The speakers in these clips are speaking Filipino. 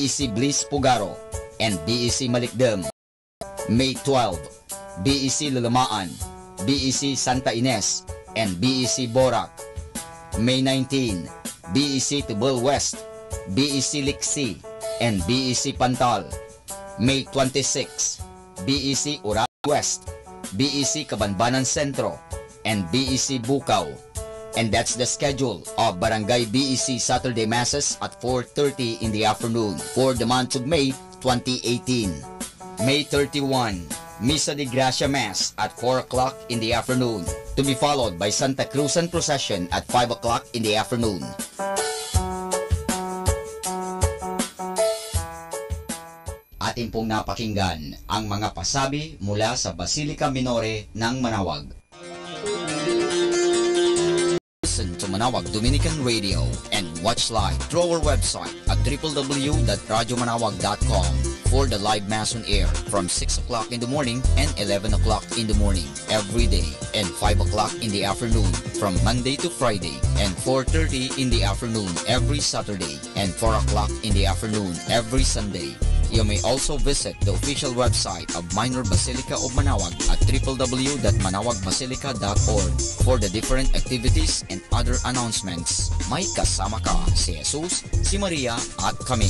BEC Bliss Pugaro and BEC Malikdem. May 12, BEC Lulamaan, BEC Santa Ines, and BEC Borac. May 19, BEC Tubal West, BEC Liksi, and BEC Pantal. May 26, BEC Uraw West, BEC Cabanbanan Centro, and BEC Bukaw. And that's the schedule of Barangay BEC Saturday Masses at 4:30 in the afternoon for the month of May 2018. May 31, Misa de Gracia Mass at 4 o'clock in the afternoon, to be followed by Santa Cruzan Procession at 5 o'clock in the afternoon. Atin pong napakinggan ang mga pasabi mula sa Basilica Minore ng Manaoag. Listen to Manaoag Dominican Radio and watch live through our website at www.radiomanaoag.com for the live Mass on air from 6 o'clock in the morning and 11 o'clock in the morning every day, and 5 o'clock in the afternoon from Monday to Friday, and 4:30 in the afternoon every Saturday, and 4 o'clock in the afternoon every Sunday. You may also visit the official website of Minor Basilica of Manaoag at www.manaoagbasilica.org for the different activities and other announcements. May kasama ka si Jesus, si Maria at kami.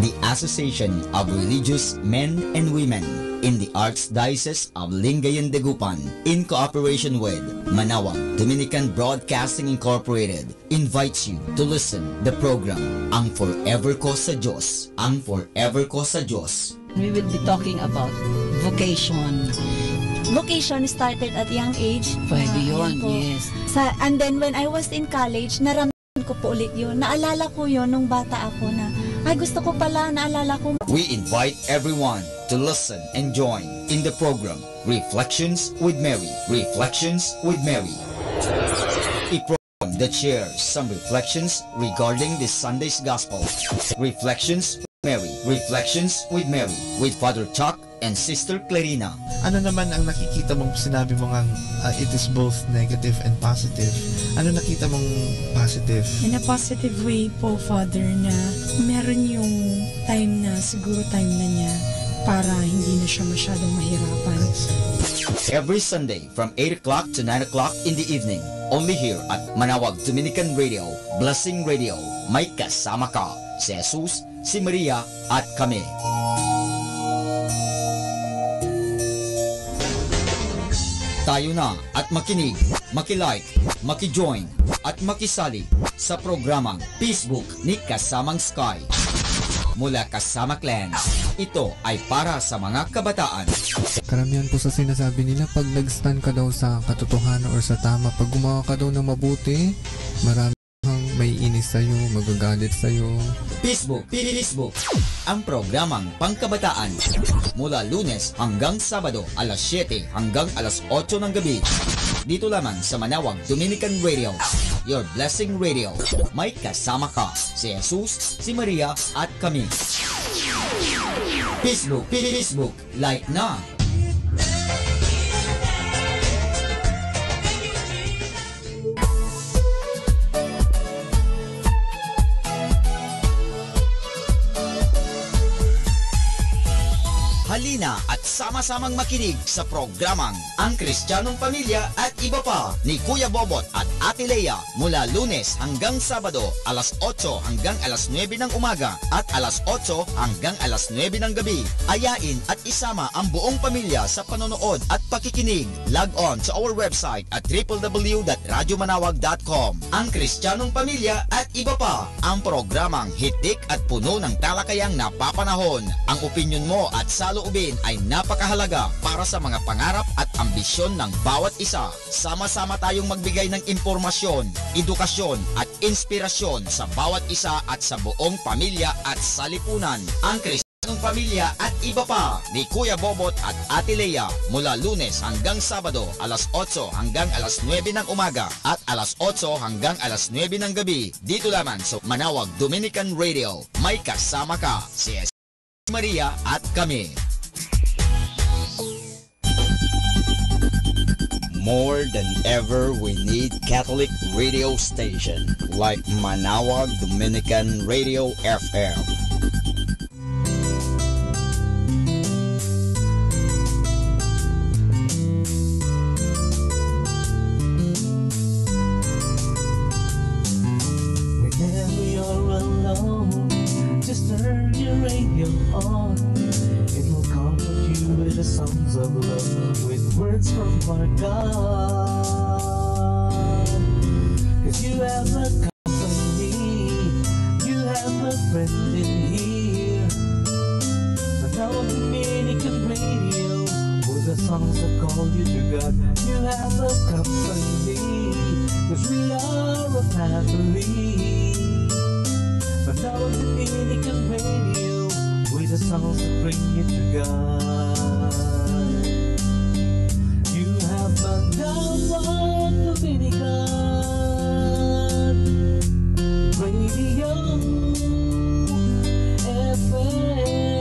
The Association of Religious Men and Women in the Archdiocese of Lingayen Dagupan, in cooperation with Manaoag Dominican Broadcasting Incorporated, invites you to listen the program Ang Forever Ko sa Diyos. Ang Forever Ko sa Diyos. We will be talking about vocation. Vocation started at young age. Pwede yun, yes. And then when I was in college, naramdaman ko po ulit yun. Naalala ko yun nung bata ako na, ay gusto ko pala, naalala ko. We invite everyone to listen and join in the program Reflections with Mary. Reflections with Mary. A program that shares some reflections regarding this Sunday's Gospel. Reflections with Mary. Reflections with Mary with Father Chuck and Sister Clarina. Ano naman ang nakikita mong sinabi mo nga it is both negative and positive? Ano nakita mong positive? In a positive way po, Father, na meron yung time na, siguro time na niya para hindi na siya masyadong mahirapan. Every Sunday from 8 o'clock to 9 o'clock in the evening, only here at Manaoag Dominican Radio, Blessing Radio. May kasama ka si Jesus, si Maria at kami. Tayo na at makinig, makilike, makijoin at makisali sa programang Facebook ni Kasamang Sky. Mula Kasama Clan, ito ay para sa mga kabataan. Karamihan po sa sinasabi nila, pag nag-stand ka daw sa katotohanan or sa tama, pag gumawa ka daw ng mabuti, marami kang may inis sa'yo, magagalit sa'yo. Facebook, ang programang pangkabataan. Mula Lunes hanggang Sabado, alas 7 hanggang alas 8 ng gabi. Dito lamang sa Manaoag Dominican Radio, your blessing radio. May kasama ka si Jesus, si Maria at kami. Facebook, like na. Halina at sama-samang makinig sa programang Ang Kristiyanong Pamilya at Iba Pa ni Kuya Bobot at Ate Lea mula Lunes hanggang Sabado, alas 8 hanggang alas 9 ng umaga at alas 8 hanggang alas 9 ng gabi. Ayain at isama ang buong pamilya sa panonood at pakikinig. Log on sa our website at www.radiomanaoag.com. Ang Kristiyanong Pamilya at Iba Pa, ang programang hitik at puno ng talakayang napapanahon. Ang opinyon mo at saloobin ay napakahalaga para sa mga pangarap at ambisyon ng bawat isa. Sama-sama tayong magbigay ng impormasyon, edukasyon at inspirasyon sa bawat isa at sa buong pamilya at salipunan. Ang Kristiyanong Pamilya at Iba Pa ni Kuya Bobot at Ate Lea mula Lunes hanggang Sabado, alas 8 hanggang alas 9 ng umaga at alas 8 hanggang alas 9 ng gabi. Dito lamang sa Manaoag Dominican Radio. May kasama ka si Maria at kami. More than ever, we need Catholic radio station like Manaoag Dominican Radio FM. Whenever you're alone, just turn your radio on. It will comfort you with the songs of love, with words from our God. 'Cause you have a company, you have a friend in here. Manaoag Dominican Radio, with the songs that call you to God. You have a company, 'cause we are a family. Manaoag Dominican Radio, with the songs that bring you to God. You have Manaoag Dominican Radio FM.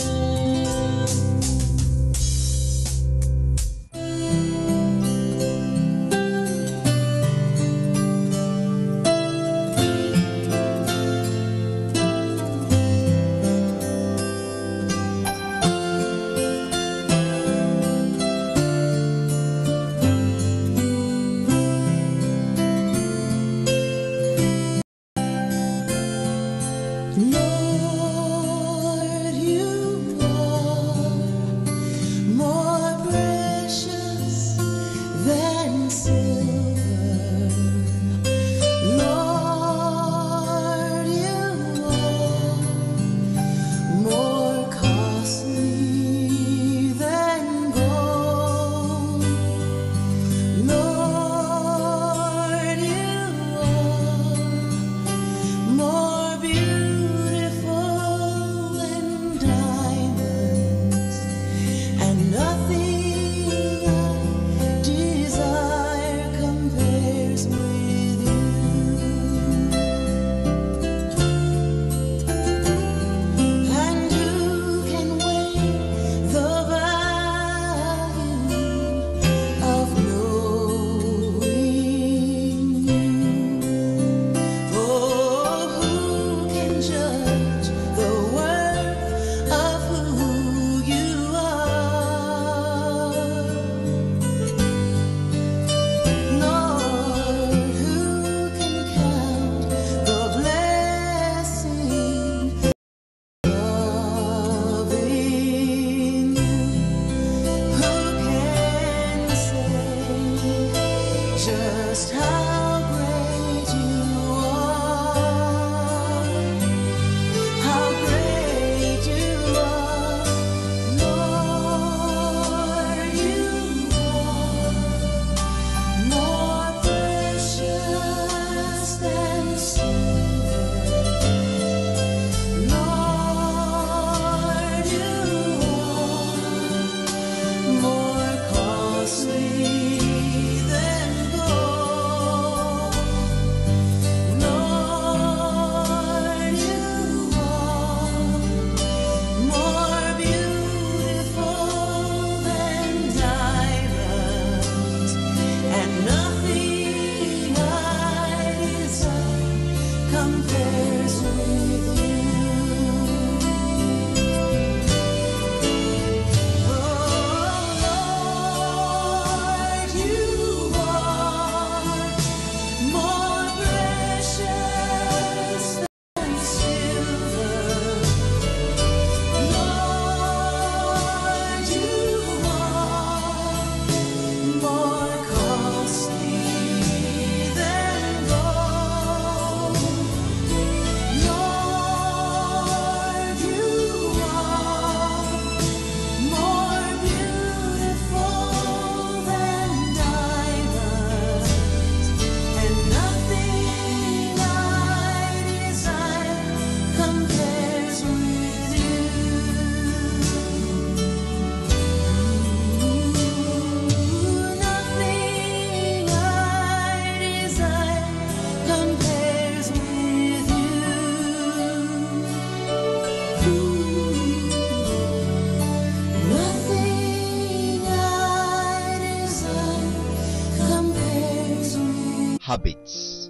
habits.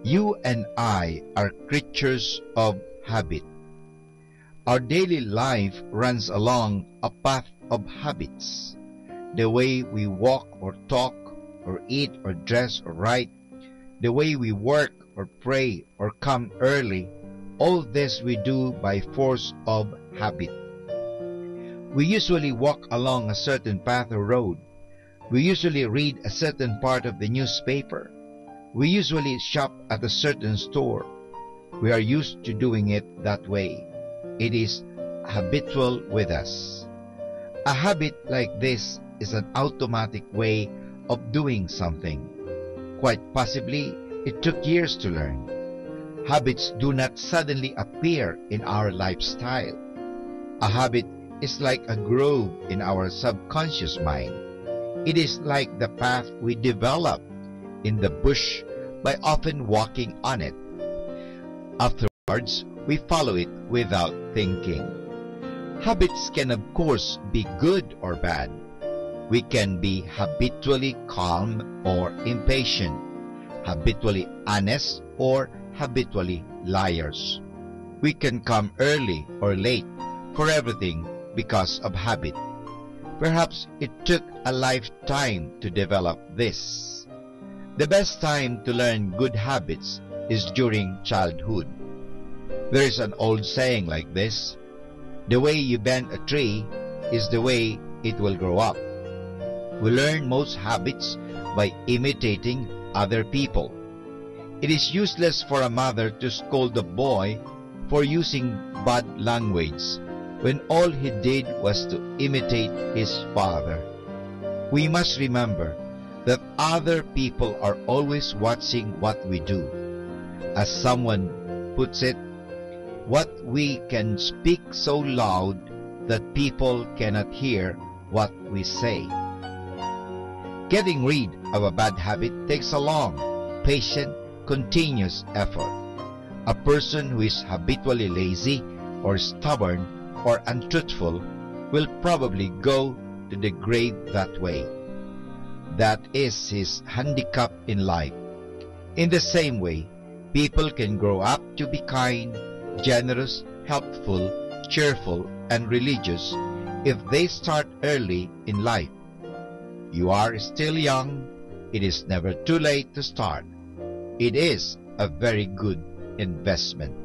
You and I are creatures of habit. Our daily life runs along a path of habits. The way we walk or talk or eat or dress or write, the way we work or pray or come early, all this we do by force of habit. We usually walk along a certain path or road. We usually read a certain part of the newspaper. We usually shop at a certain store. We are used to doing it that way. It is habitual with us. A habit like this is an automatic way of doing something. Quite possibly, it took years to learn. Habits do not suddenly appear in our lifestyle. A habit is like a grove in our subconscious mind. It is like the path we develop in the bush by often walking on it. Afterwards, we follow it without thinking. Habits can of course be good or bad. We can be habitually calm or impatient, habitually honest or habitually liars. We can come early or late for everything because of habit. Perhaps it took a lifetime to develop this. The best time to learn good habits is during childhood. There is an old saying like this: the way you bend a tree is the way it will grow up. We learn most habits by imitating other people. It is useless for a mother to scold a boy for using bad language when all he did was to imitate his father. We must remember that other people are always watching what we do. As someone puts it, what we can speak so loud that people cannot hear what we say. Getting rid of a bad habit takes a long, patient, continuous effort. A person who is habitually lazy or stubborn or untruthful will probably go to the grave that way. That is his handicap in life. In the same way, people can grow up to be kind, generous, helpful, cheerful, and religious if they start early in life. You are still young. It is never too late to start. It is a very good investment.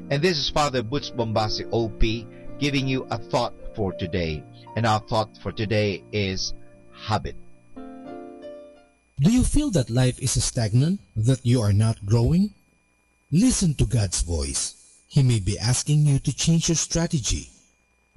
And this is Father Butch Bombasi OP giving you a thought for today. And our thought for today is habit. Do you feel that life is stagnant, that you are not growing? Listen to God's voice. He may be asking you to change your strategy.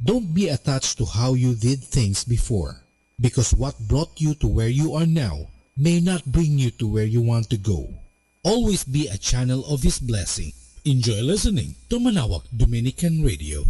Don't be attached to how you did things before, because what brought you to where you are now may not bring you to where you want to go. Always be a channel of His blessing. Enjoy listening to Manaoag Dominican Radio.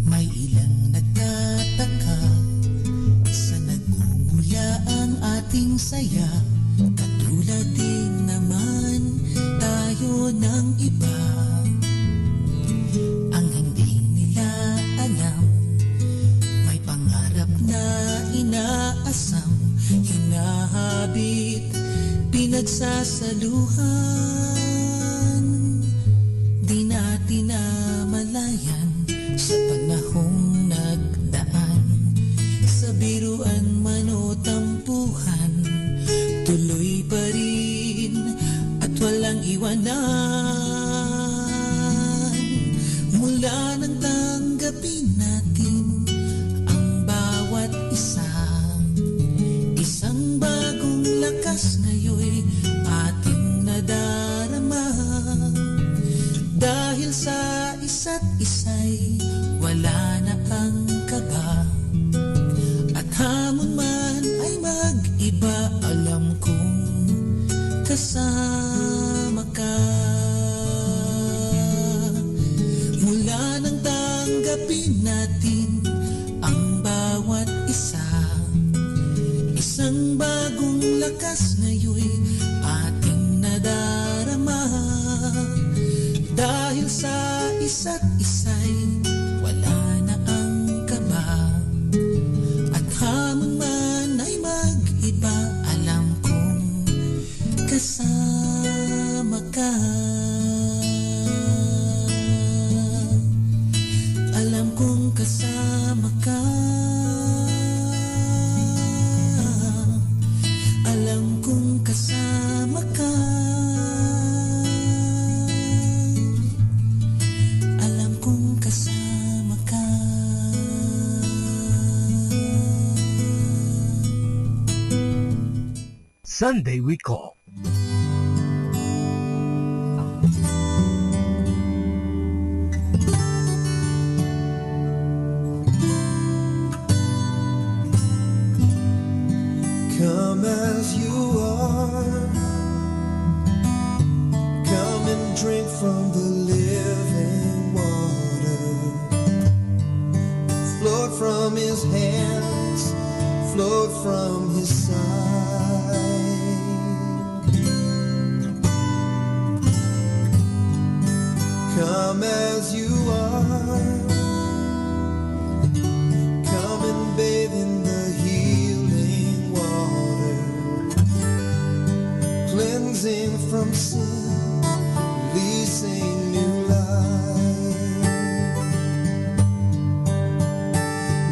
May ilang nagtataka ang saya, katulad din naman tayo ng iba. Ang hindi nila alam, may pangarap na inaasam, hinahabit, pinagsasaluhan. Di natin namalayan sa panahong nagdaan, sa biruan man o tampuhan, tuloy pa rin at walang iwanan. Mula nang tanggapin natin ang bawat isa, isang bagong lakas ngayon'y ating nadarama. Dahil sa isa't isa'y wala na ang kaba, at hamon man ay mag-iba, alam kong kasama ka. Mula nang tanggapin natin ang bawat isa, isang bagong lakas ngayon'y ating nadarama. Dahil sa isa't isa'y wala na ang kaba, at hamon man ay mag-iba, alam kong kasama ka. Alam kong kasama ka. Alam kong kasama ka. Alam kong kasama ka. Sunday we call. Come as you are, come and drink from the living water. Flowed from his hands, flowed from his side. Come as you are, come and bathe in the healing water, cleansing from sin, releasing new life.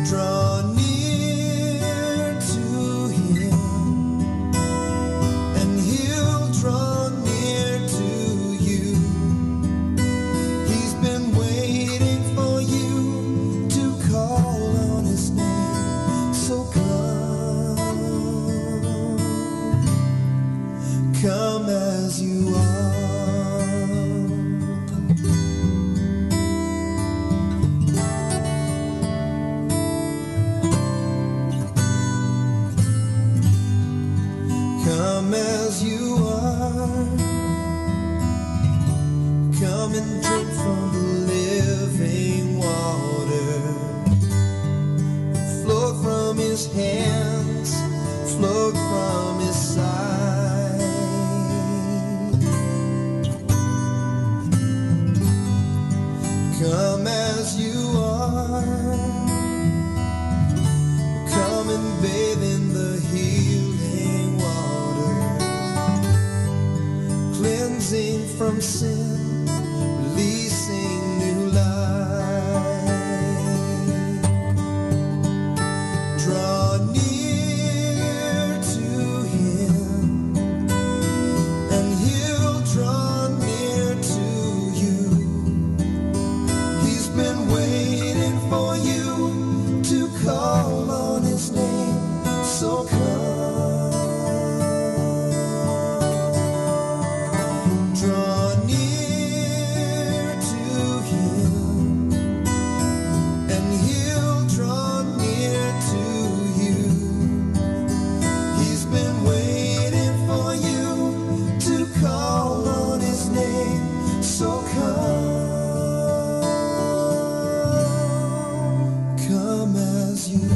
Draw near to him, and he'll draw near to you. He's been waiting for you to call on his name. So come as you are. Come as you are. Come and drink from the living water. Flowed from his hands, flowed from his side. Come as you are. Come and bathe in the healing water, cleansing from sin, releasing new life. Draw near to him, and he'll draw near to you. He's been waiting for you to call on his name. So draw near to him, and he'll draw near to you. He's been waiting for you to call on his name. So come as you are.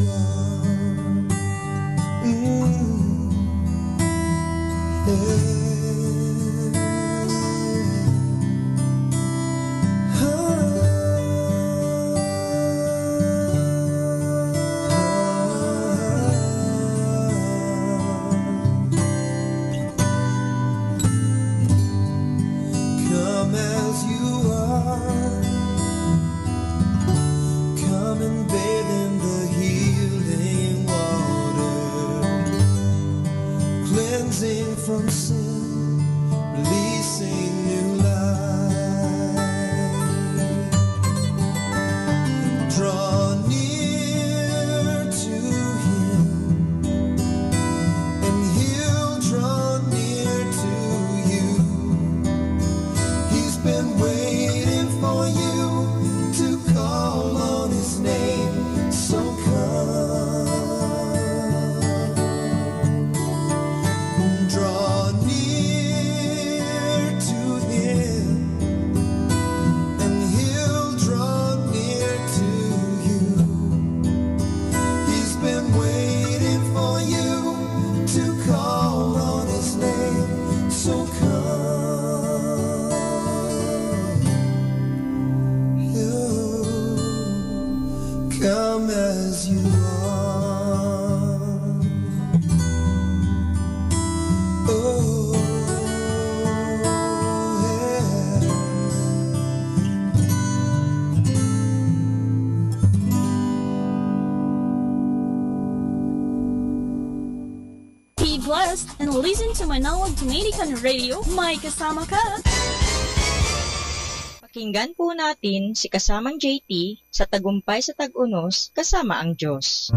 Come as you are. Oh, yeah. Be blessed and listen to Manaoag Dominican Radio. May kasama ka! Pakinggan po natin si kasamang JT sa Tagumpay sa Tag-Unos kasama ang Diyos.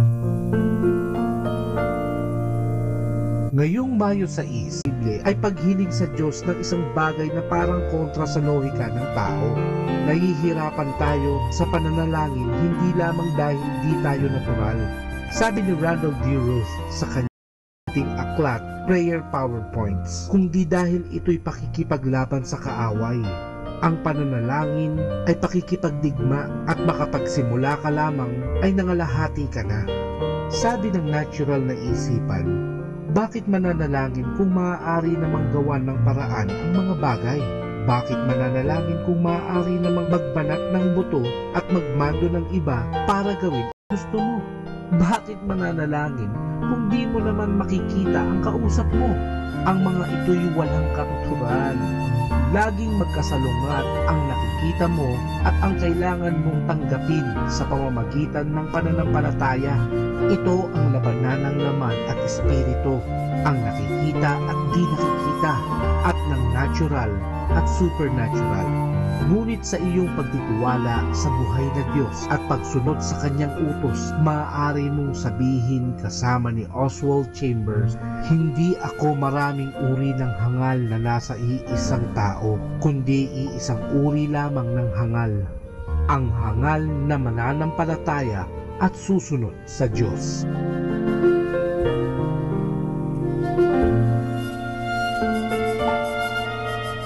Ngayong Mayo 6, Biblia ay paghiling sa Diyos ng isang bagay na parang kontra sa lohika ng tao. Nahihirapan tayo sa pananalangin hindi lamang dahil di tayo natural. Sabi ni Randall D. Ruth sa kanyang aklat, Prayer PowerPoints, kung di dahil ito'y pakikipaglaban sa kaaway. Ang pananalangin ay pakikipagdigma at makapagsimula ka lamang ay nangalahati ka na. Sabi ng natural na isipan, bakit mananalangin kung maaari namang gawan ng paraan ang mga bagay? Bakit mananalangin kung maaari namang magbanat ng buto at magmando ng iba para gawin ang gusto mo? Bakit mananalangin kung di mo naman makikita ang kausap mo? Ang mga ito'y walang katuturan. Laging magkasalungat ang nakikita mo at ang kailangan mong tanggapin sa pamamagitan ng pananampalataya. Ito ang labanan ng laman at espiritu, ang nakikita at di nakikita, at ng natural at supernatural. Ngunit sa iyong pagtitiwala sa buhay na Diyos at pagsunod sa kanyang utos, maaari mong sabihin kasama ni Oswald Chambers, hindi ako maraming uri ng hangal na nasa iisang tao, kundi iisang uri lamang ng hangal. Ang hangal na mananampalataya at susunod sa Diyos.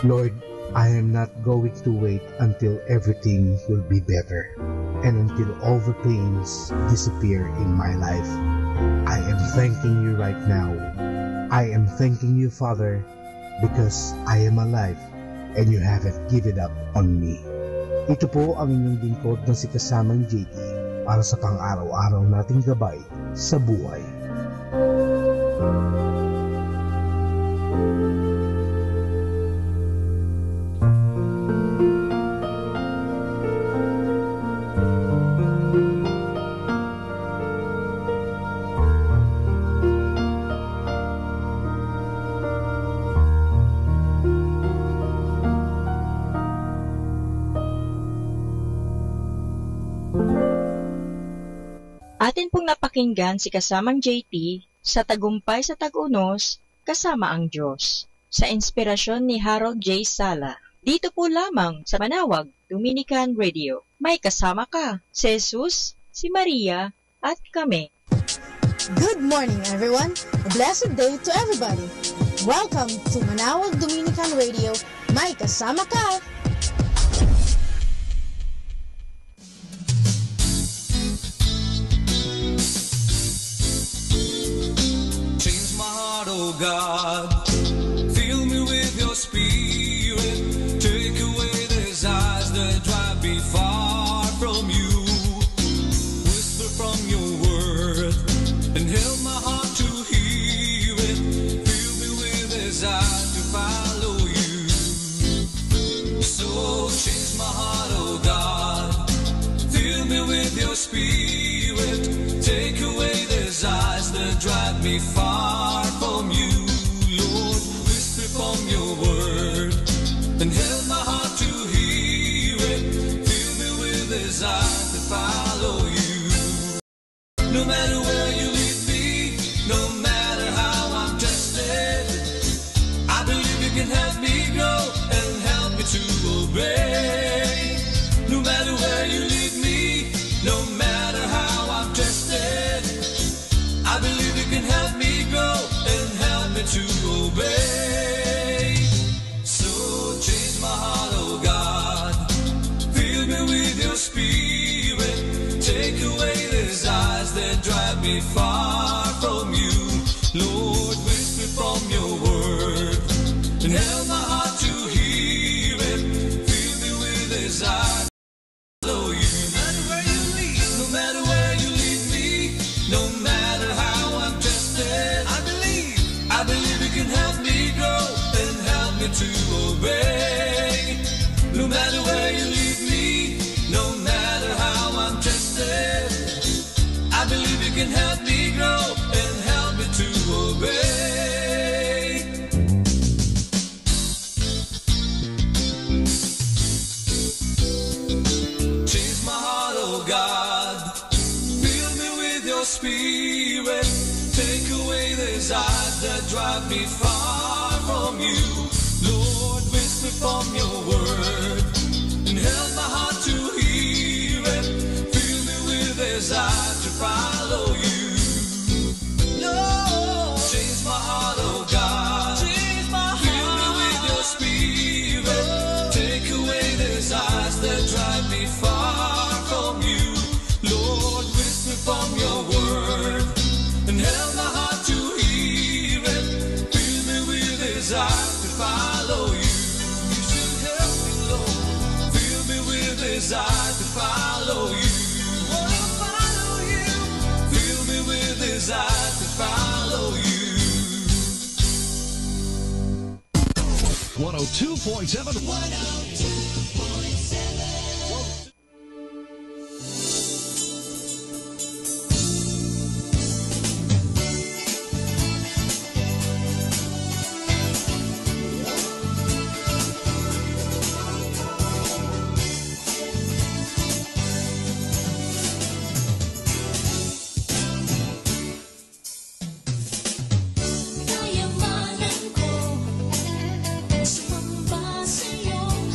Lord, I am not going to wait until everything will be better and until all the pains disappear in my life. I am thanking you right now. I am thanking you, Father, because I am alive and you haven't given up on me. Ito po ang inyong lingkod na si kasamang JT para sa pang-araw-araw nating gabay sa buhay. Atin pong napakinggan si kasamang JT sa Tagumpay sa Tag-Unos kasama ang Diyos sa inspirasyon ni Harold J. Sala. Dito po lamang sa Manaoag Dominican Radio. May kasama ka, si Jesus, si Maria, at kami. Good morning, everyone. A blessed day to everybody. Welcome to Manaoag Dominican Radio. May kasama ka. Oh God, fill me with your spirit, take away these eyes that drive me far from you, whisper from your word, and help my heart to hear it, fill me with these eyes to follow you, so change my heart, oh God, fill me with your spirit, take away these eyes that drive me far from you, Lord, whisper from your word, and help my heart to hear it, fill me with desire to follow you. No matter where you lead me, no matter how I'm tested, I believe you can help me grow and help me to obey. No matter where you lead me, no matter how I'm tested, I believe you can help me grow and help me to obey. So change my heart, oh God, fill me with your spirit, take away these eyes that drive me far from you, Lord, whisper from your word, and help my heart to hear it, fill me with these eyes to follow you. No matter where you lead, no matter where can help me grow and help me to obey. Change my heart, oh God. Fill me with your spirit. Take away the desires that drive me far from you. Lord, whisper from your word and help my heart to hear it. Fill me with desire to follow you. Lord, change my heart, oh God. Change my heart. Fill me with your spirit. Take away the desires that drive me far from you. Lord, whisper from your word and help my heart to hear it. Fill me with desire to follow you. You should help me, Lord. Fill me with desire to follow you. Wanna follow you. Fill me with desire to follow you. 102.7. 102.7. Kayamanan ko, sumamba sa iyong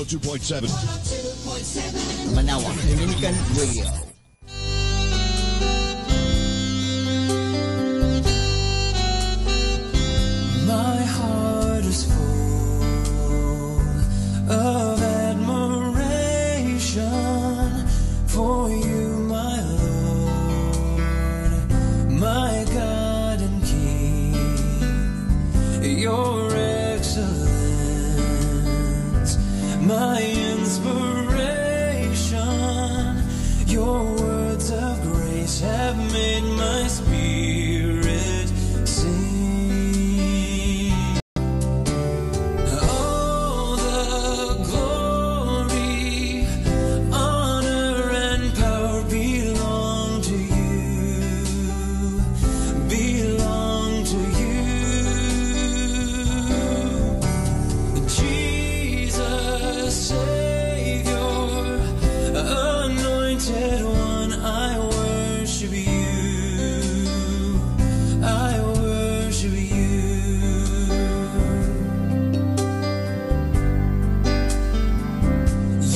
102.7. Manaoag Dominican Radio. My heart is full of admiration for you, my Lord, my God and King. Your excellence, my inspiration, your words of grace have made my spirit sing. All the glory, honor, and power belong to you, belong to you. Jesus, Savior, Anointed One, I worship you, I worship you.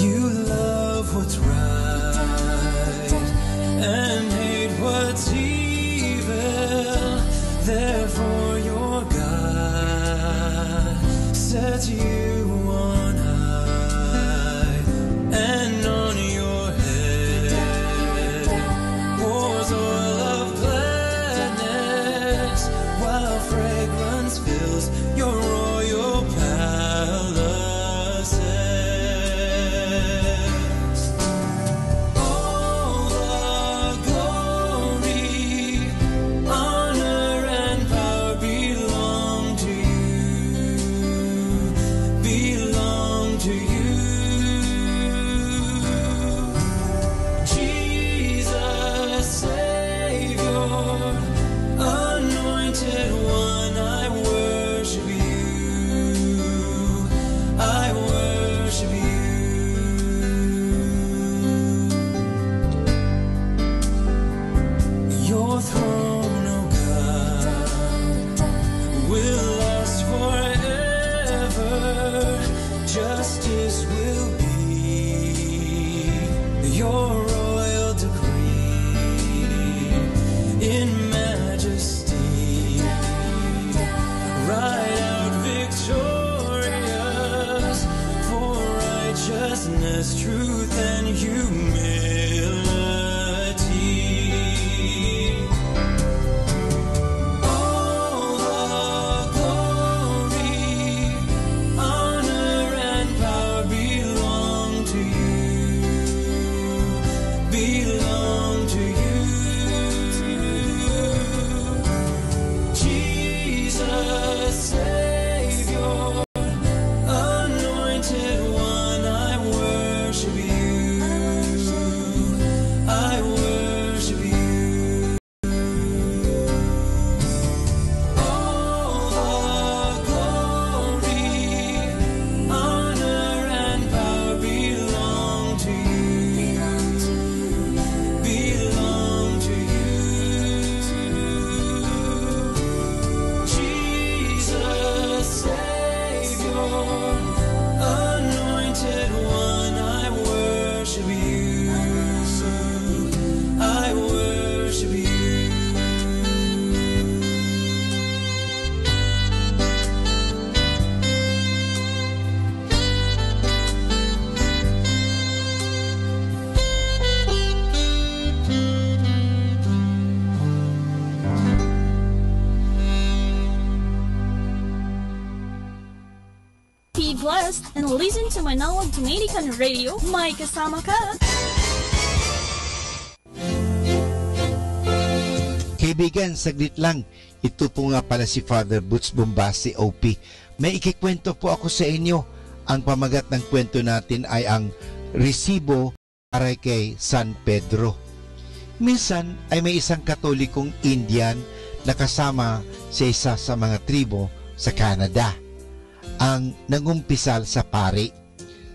You love what's right and hate what's evil, therefore your God sets you on high, and on your head pours oil of gladness, while fragrance fills your royal palaces. All the glory, honor, and power belong to you, belong to you. Jesus, Savior, Anointed One, I worship you, I worship you. Your throne, O God, will last forever. Justice will be your royal decree. In majesty, ride out victorious for righteousness, truth, and humility. All the glory, honor, and power belong to you, belong to you. Jesus, Savior, Anointed One, I worship you, I worship you. All the glory, honor, and power belong to you, belong to you. Jesus, Savior, Anointed One, I worship you, I worship you. Be blessed and listen to Manaoag Dominican Radio. May kasama ka. Kaibigan, saglit lang. Ito po nga pala si Father Boots Bombasi, OP. May ikikwento po ako sa inyo. Ang pamagat ng kwento natin ay ang resibo para kay San Pedro. Minsan ay may isang Katolikong Indian na kasama sa isa sa mga tribo sa Canada. Ang nangumpisal sa pari.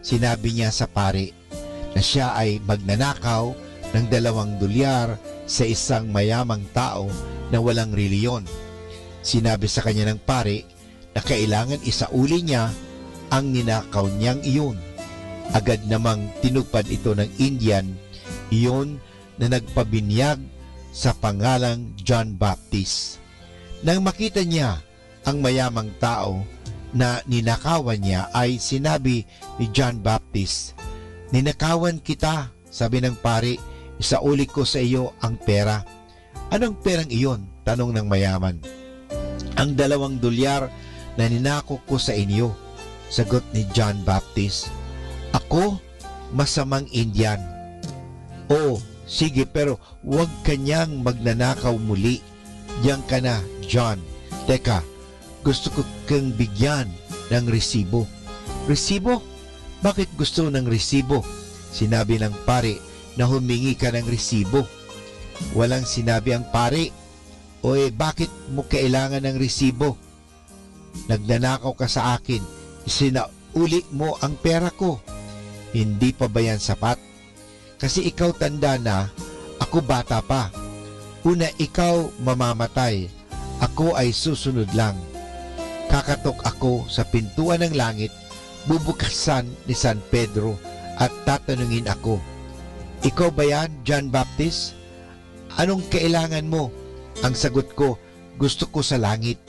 Sinabi niya sa pari na siya ay magnanakaw ng $2 sa isang mayamang tao na walang reliyon. Sinabi sa kanya ng pari na kailangan isauli niya ang ninakaw niyang iyon. Agad namang tinupad ito ng Indian, iyon na nagpabinyag sa pangalang John Baptist. Nang makita niya ang mayamang tao na ninakawan niya, ay sinabi ni John Baptist, "Ninakawan kita," sabi ng pari, "isauli ko sa iyo ang pera." "Anong perang iyon?" tanong ng mayaman. "Ang 2 dolyar na ninako ko sa inyo," sagot ni John Baptist. "Ako, masamang Indian." "Oo, sige, pero huwag kanyang magnanakaw muli. Diyan ka na, John. Teka, gusto ko kang bigyan ng resibo." "Resibo? Bakit gusto ng resibo?" Sinabi ng pari na humingi ka ng resibo. Walang sinabi ang pari. "Oy, bakit mo kailangan ng resibo? Nagnanakaw ka sa akin, isinauli mo ang pera ko. Hindi pa ba yan sapat? Kasi ikaw tanda na, ako bata pa. Una ikaw mamamatay, ako ay susunod lang. Kakatok ako sa pintuan ng langit, bubukasan ni San Pedro at tatanungin ako, 'Ikaw ba yan, John Baptist? Anong kailangan mo?' Ang sagot ko, 'Gusto ko sa langit.'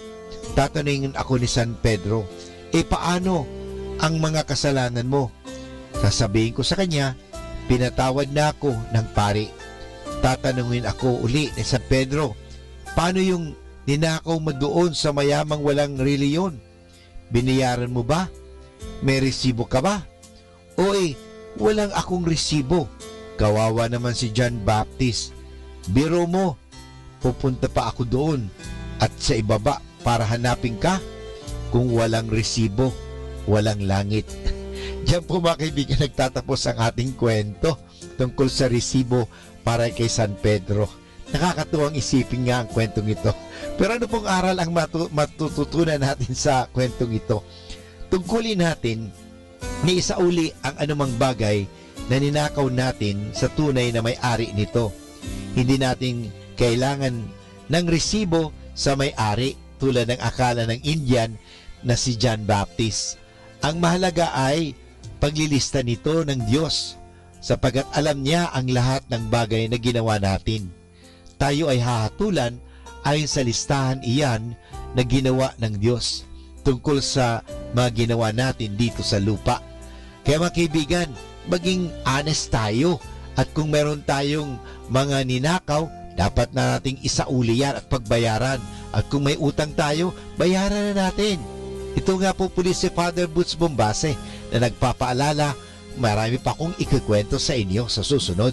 Tatanungin ako ni San Pedro, 'Paano ang mga kasalanan mo?' Sasabihin ko sa kanya, 'Pinatawad na ako ng pari.' Tatanungin ako uli ni San Pedro, 'Paano yung ninakaw mo doon sa mayamang walang reliyon? Binayaran mo ba? May resibo ka ba?' 'Oy, walang akong resibo.' Kawawa naman si John Baptist. Biro mo, pupunta pa ako doon at sa ibaba para hanapin ka? Kung walang resibo, walang langit." Diyan po mga kaibigan nagtatapos ang ating kwento tungkol sa resibo para kay San Pedro. Nakakatuwang isipin nga ang kwentong ito. Pero ano pong aral ang matututunan natin sa kwentong ito? Tungkulin natin ni isauli ang anumang bagay na ninakaw natin sa tunay na may-ari nito. Hindi natin kailangan ng resibo sa may-ari tulad ng akala ng Indian na si John Baptist. Ang mahalaga ay paglilista nito ng Diyos sapagkat alam niya ang lahat ng bagay na ginawa natin. Tayo ay hahatulan ayon sa listahan iyan na ginawa ng Diyos tungkol sa mga ginawa natin dito sa lupa. Kaya mga kaibigan, maging honest tayo at kung meron tayong mga ninakaw, dapat na nating isauli yan at pagbayaran. At kung may utang tayo, bayaran na natin. Ito nga po puli si Father Butz Bombase na nagpapaalala, marami pa akong ikikwento sa inyo sa susunod.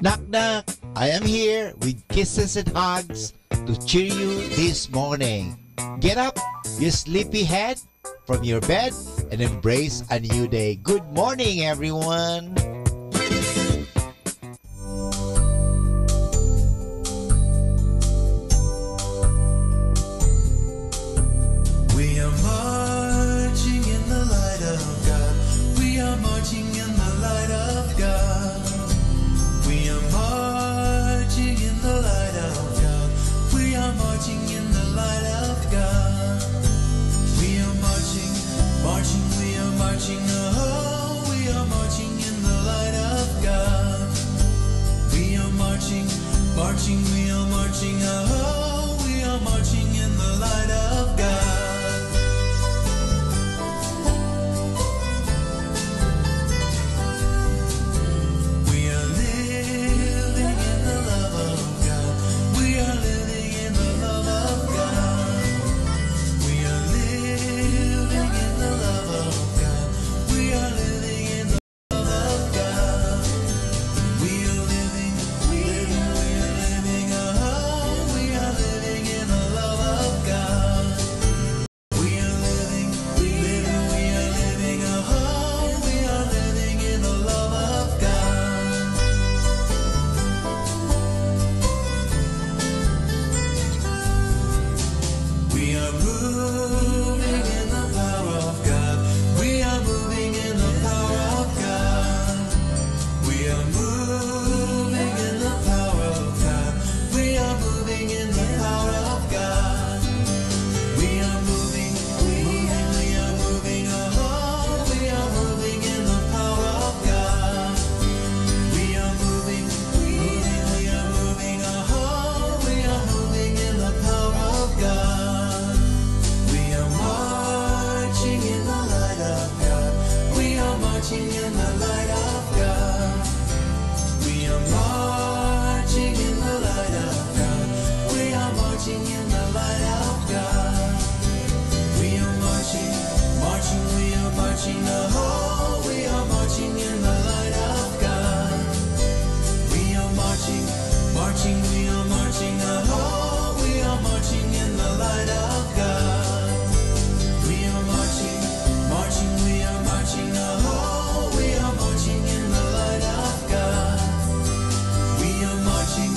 Knock knock, I am here with kisses and hugs to cheer you this morning. Get up, you sleepyhead, from your bed and embrace a new day. Good morning, everyone. We are marching in the light of God. We are marching in the light of God. We are marching in the light of God. We are marching in the light of God. We are marching, we are marching, oh, we are marching in the light. marching in the light of God. We are marching in the light of God. We are marching in the light of God. We are marching, marching, we are marching, oh, we are marching in the light of God. We are marching, marching, we are marching, oh, we are marching in the light of God. We are marching, marching, we are marching, oh, we are marching in the light of God. We are marching,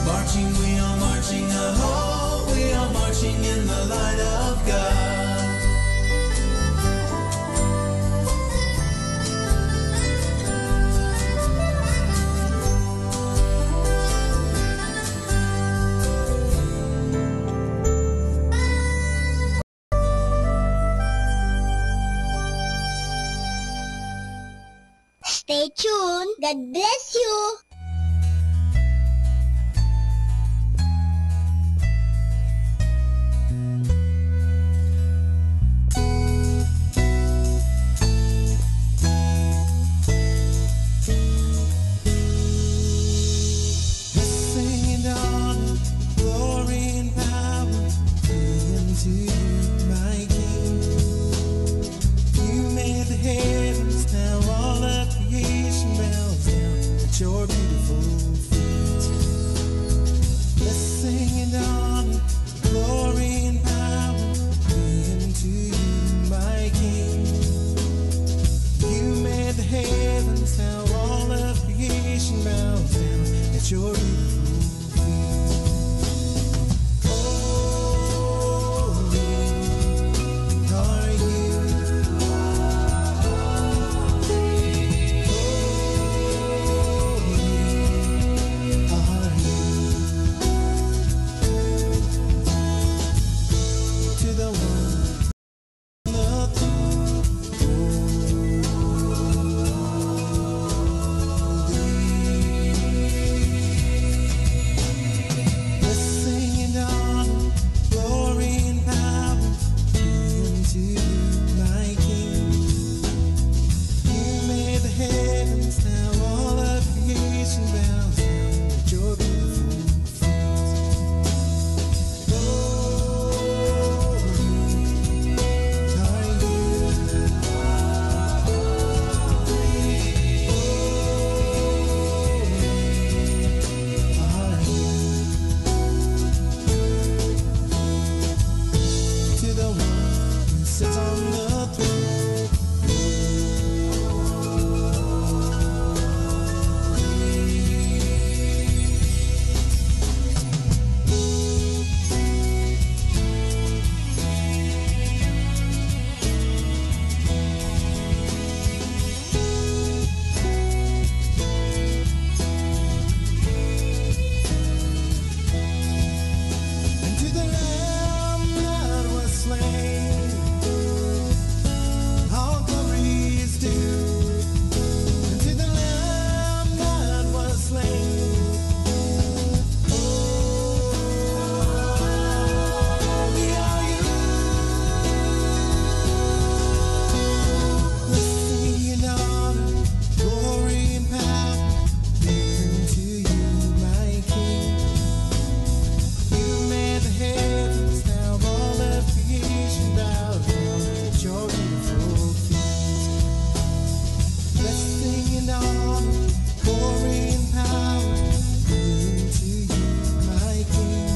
marching, we are marching, oh, we are marching in the light of God. Stay tuned. God bless you. Blessing and honor, glory and power be unto you, my King. You made the heavens, now all of creation bows down at your beautiful feet. Blessing and honor, glory and power be unto you, my King. You made the heavens, now all of creation bows down at your beautiful feet. Holy are you. To the one on the blessing and honor, glory and power be unto you, my King. You made the heavens, now all of creation bows down at your beautiful feet. To the one who sits on the throne. And to the Lamb that was slain, all glory is due. And to the Lamb that was slain, holy are you. Blessing and honor, glory and power be unto you, my King. You made the heavens, now all of creation bows down at your beautiful feet. Blessing and honor, glory and power be unto you, my King.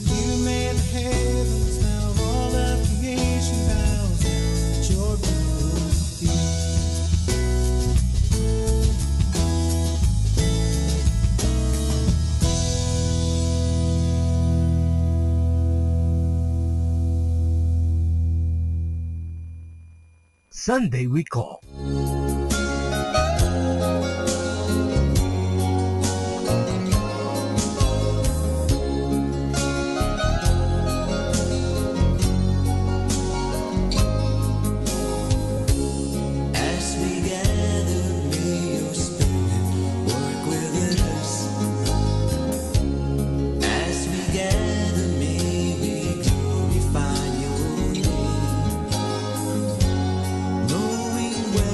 You made the heavens, now all of creation bows down at your beautiful feet. Sunday we call. As we gather, may your spirit work within us. As we gather, may we glorify your name. Knowing well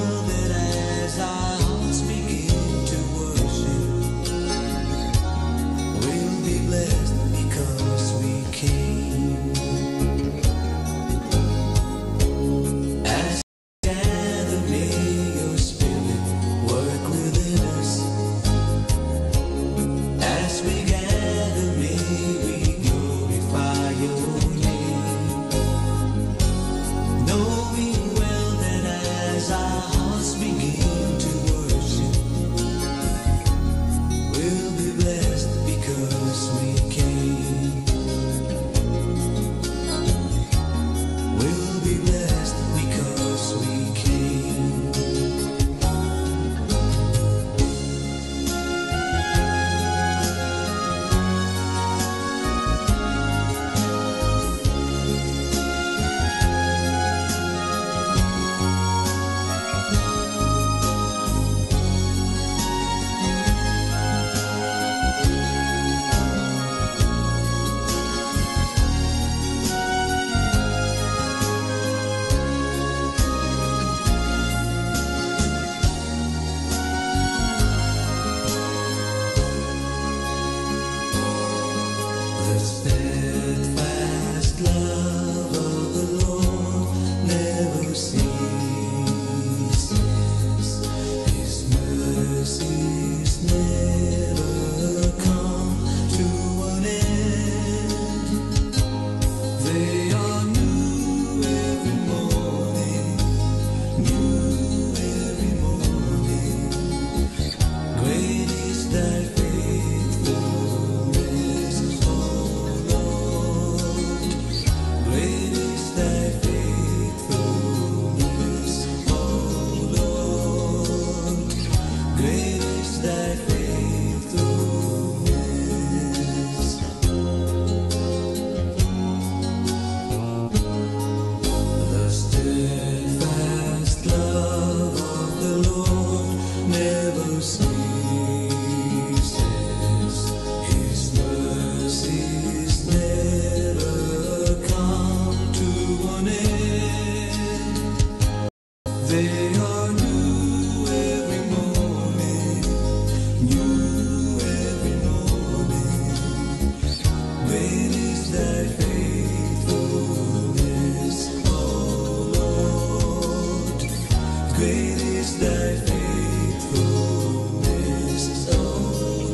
Great is thy faithfulness, O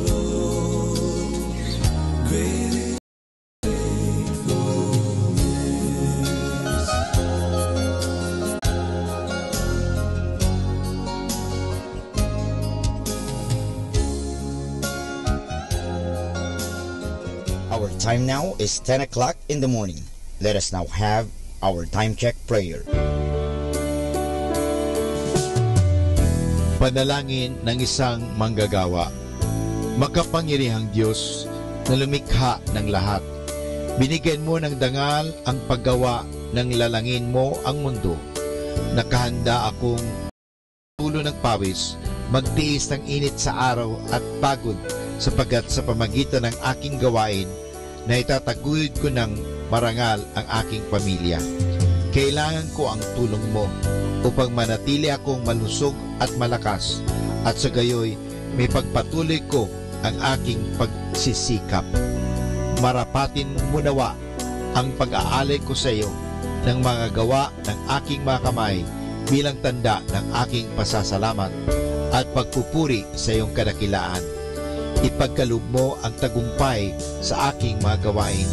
Lord. Great is Our time now is 10 o'clock in the morning. Let us now have our time check prayer. Panalangin ng isang manggagawa. Makapangyarihang Diyos na lumikha ng lahat, binigyan mo ng dangal ang paggawa ng lalangin mo ang mundo. Nakahanda akong tulo ng pawis, magtiis ng init sa araw at pagod sapagkat sa pamagitan ng aking gawain na itataguyod ko ng marangal ang aking pamilya. Kailangan ko ang tulong mo upang manatili akong malusog at malakas at sa gayoy may pagpatuloy ko ang aking pagsisikap. Marapatin mo nawa ang pag-aalay ko sa iyo ng mga gawa ng aking mga kamay bilang tanda ng aking pasasalamat at pagpupuri sa iyong kadakilaan. Ipagkaloob mo ang tagumpay sa aking mga gawain